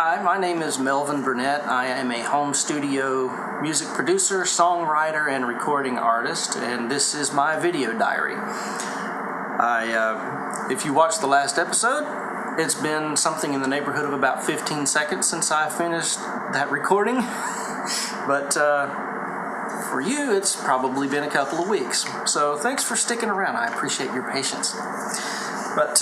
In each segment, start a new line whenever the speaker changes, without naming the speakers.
Hi, my name is M.W.Burnette. I am a home studio music producer, songwriter, and recording artist, and this is my video diary. If you watched the last episode, it's been something in the neighborhood of about 15 seconds since I finished that recording, but for you, it's probably been a couple of weeks. So thanks for sticking around. I appreciate your patience. But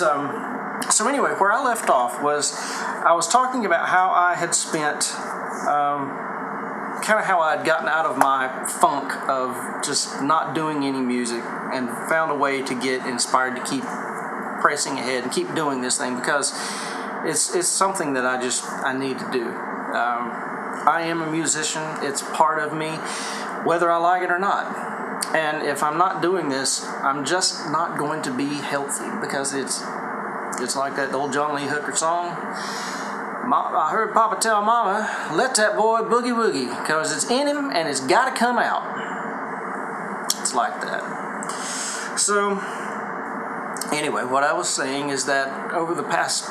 so anyway, where I left off was I was talking about how I had spent, kind of how I had gotten out of my funk of just not doing any music and found a way to get inspired to keep pressing ahead and keep doing this thing because it's something that I need to do. I am a musician. It's part of me, whether I like it or not. And if I'm not doing this, I'm just not going to be healthy because it's like that old John Lee Hooker song. I heard Papa tell Mama, let that boy boogie woogie, because it's in him and it's got to come out. It's like that. So, anyway, what I was saying is that over the past,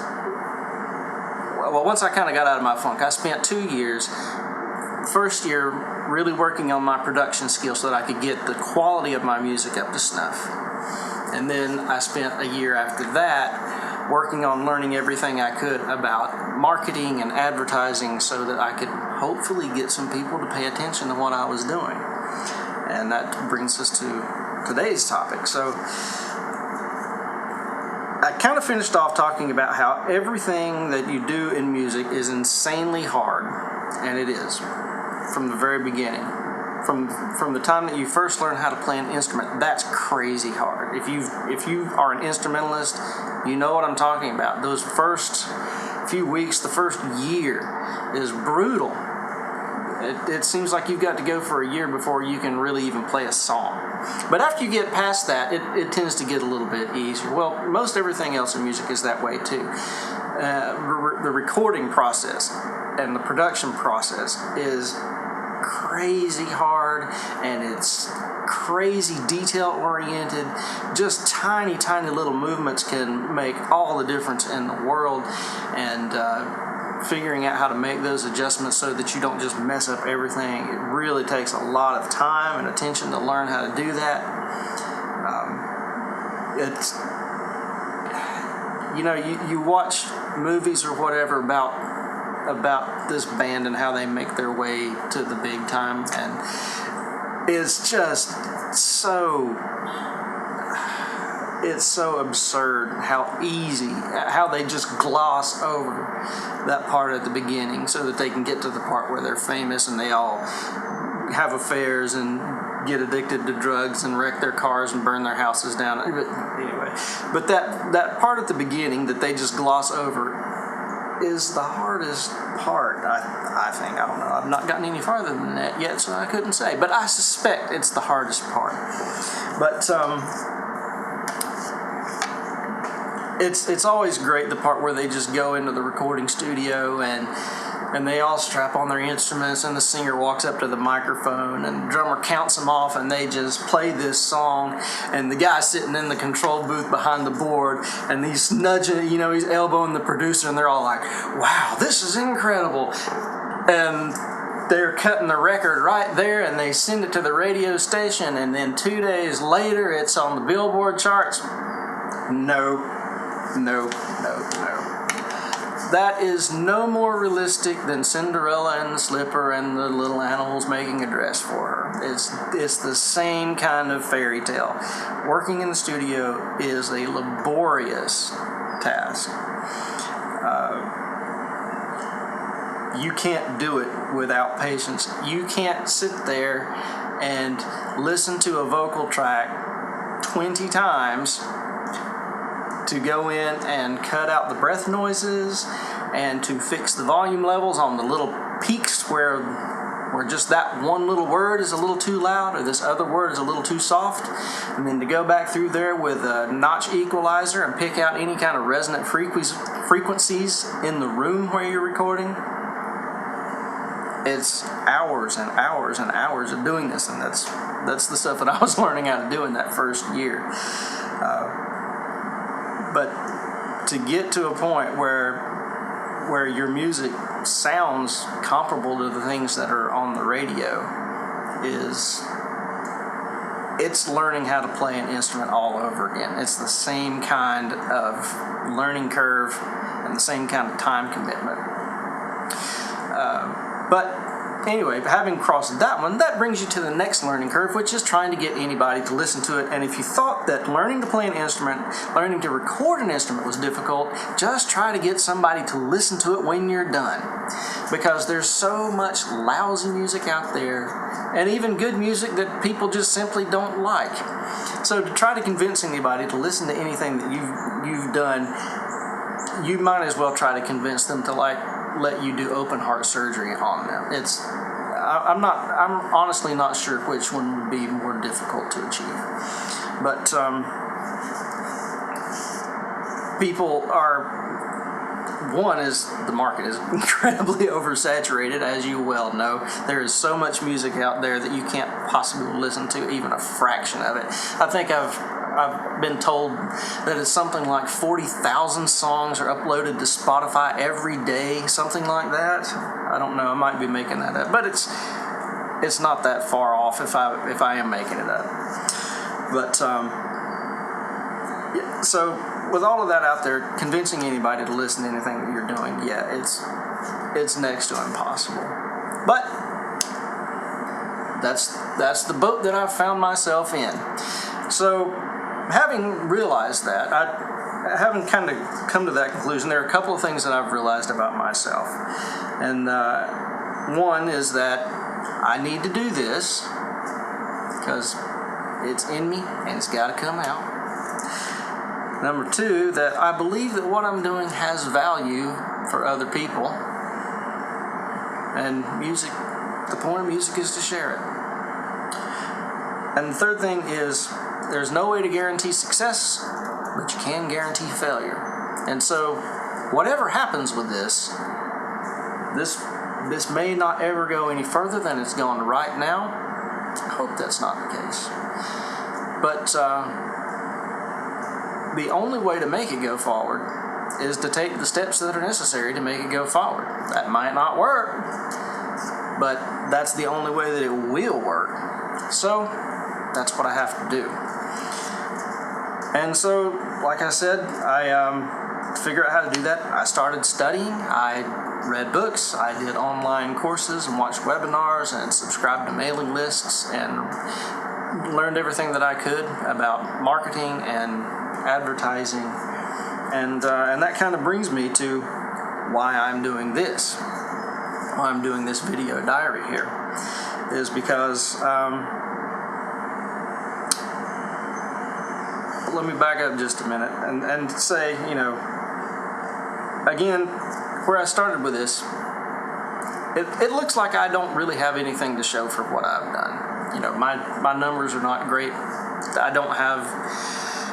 well, once I kind of got out of my funk, I spent 2 years, first year really working on my production skills so that I could get the quality of my music up to snuff. And then I spent a year after that working on learning everything I could about marketing and advertising so that I could hopefully get some people to pay attention to what I was doing. And that brings us to today's topic. So I kind of finished off talking about how everything that you do in music is insanely hard, and it is, from the very beginning. From the time that you first learn how to play an instrument, that's crazy hard. If you are an instrumentalist, you know what I'm talking about. Those first few weeks, the first year is brutal. It seems like you've got to go for a year before you can really even play a song. But after you get past that, it tends to get a little bit easier. Well, most everything else in music is that way too. The recording process and the production process is crazy hard, and it's crazy detail oriented. Just tiny little movements can make all the difference in the world, and figuring out how to make those adjustments so that you don't just mess up everything, it really takes a lot of time and attention to learn how to do that. It's, you know, you watch movies or whatever about this band and how they make their way to the big time, and it's just so absurd how they just gloss over that part at the beginning so that they can get to the part where they're famous and they all have affairs and get addicted to drugs and wreck their cars and burn their houses down. But that part at the beginning that they just gloss over is the hardest part, I think. I don't know. I've not gotten any farther than that yet, so I couldn't say. But I suspect it's the hardest part. But it's always great, the part where they just go into the recording studio and they all strap on their instruments and the singer walks up to the microphone and the drummer counts them off and they just play this song, and the guy's sitting in the control booth behind the board and he's nudging, he's elbowing the producer, and they're all like, wow, this is incredible. And they're cutting the record right there and they send it to the radio station, and then 2 days later it's on the Billboard charts. Nope. That is no more realistic than Cinderella and the slipper and the little animals making a dress for her. It's the same kind of fairy tale. Working in the studio is a laborious task. You can't do it without patience. You can't sit there and listen to a vocal track 20 times to go in and cut out the breath noises and to fix the volume levels on the little peaks where just that one little word is a little too loud or this other word is a little too soft, and then to go back through there with a notch equalizer and pick out any kind of resonant frequencies in the room where you're recording. It's hours and hours and hours of doing this, and that's the stuff that I was learning how to do in that first year. But to get to a point where where your music sounds comparable to the things that are on the radio is it's learning how to play an instrument all over again. It's the same kind of learning curve and the same kind of time commitment. But anyway, having crossed that one, that brings you to the next learning curve, which is trying to get anybody to listen to it. And if you thought that learning to play an instrument, learning to record an instrument was difficult, just try to get somebody to listen to it when you're done. Because there's so much lousy music out there, and even good music that people just simply don't like. So to try to convince anybody to listen to anything that you've done, you might as well try to convince them to let you do open heart surgery on them. I'm honestly not sure which one would be more difficult to achieve. But people are, one is the market is incredibly oversaturated, as you well know. There is so much music out there that you can't possibly listen to even a fraction of it. I think I've been told that it's something like 40,000 songs are uploaded to Spotify every day, something like that. I don't know, I might be making that up, but it's not that far off if I am making it up. But yeah, so with all of that out there, convincing anybody to listen to anything that you're doing, yeah, it's next to impossible. But that's the boat that I've found myself in. So having realized that, having kind of come to that conclusion, there are a couple of things that I've realized about myself. And one is that I need to do this because it's in me and it's got to come out. Number two, that I believe that what I'm doing has value for other people. And music, the point of music is to share it. And the third thing is, there's no way to guarantee success, but you can guarantee failure. And so, whatever happens with this may not ever go any further than it's gone right now. I hope that's not the case. But the only way to make it go forward is to take the steps that are necessary to make it go forward. That might not work, but that's the only way that it will work. So, that's what I have to do. And so, like I said, to figure out how to do that, I started studying. I read books, I did online courses and watched webinars and subscribed to mailing lists and learned everything that I could about marketing and advertising. And that kind of brings me to why I'm doing this. Why I'm doing this video diary here is because let me back up just a minute and say, again, where I started with this, it looks like I don't really have anything to show for what I've done. My numbers are not great. I don't have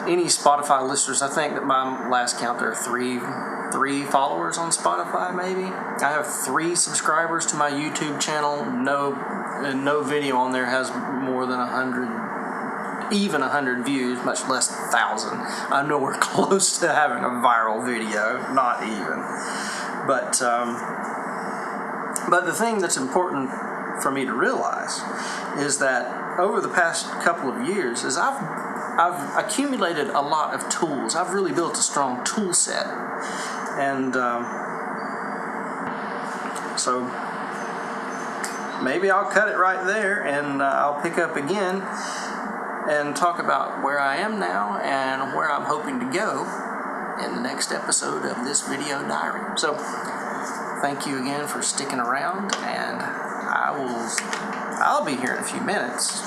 any Spotify listeners. I think that my last count there are three followers on Spotify, maybe. I have 3 subscribers to my YouTube channel. No video on there has more than 100 views, much less 1,000. I'm nowhere close to having a viral video, not even. But the thing that's important for me to realize is that over the past couple of years is I've accumulated a lot of tools. I've really built a strong tool set. And so maybe I'll cut it right there and I'll pick up again and talk about where I am now and where I'm hoping to go in the next episode of this video diary. So, thank you again for sticking around, and I'll be here in a few minutes.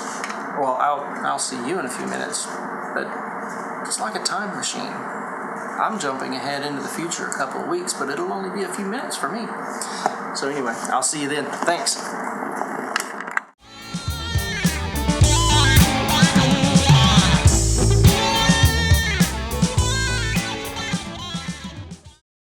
Well, I'll see you in a few minutes, but it's like a time machine. I'm jumping ahead into the future a couple of weeks, but it'll only be a few minutes for me. So anyway, I'll see you then. Thanks.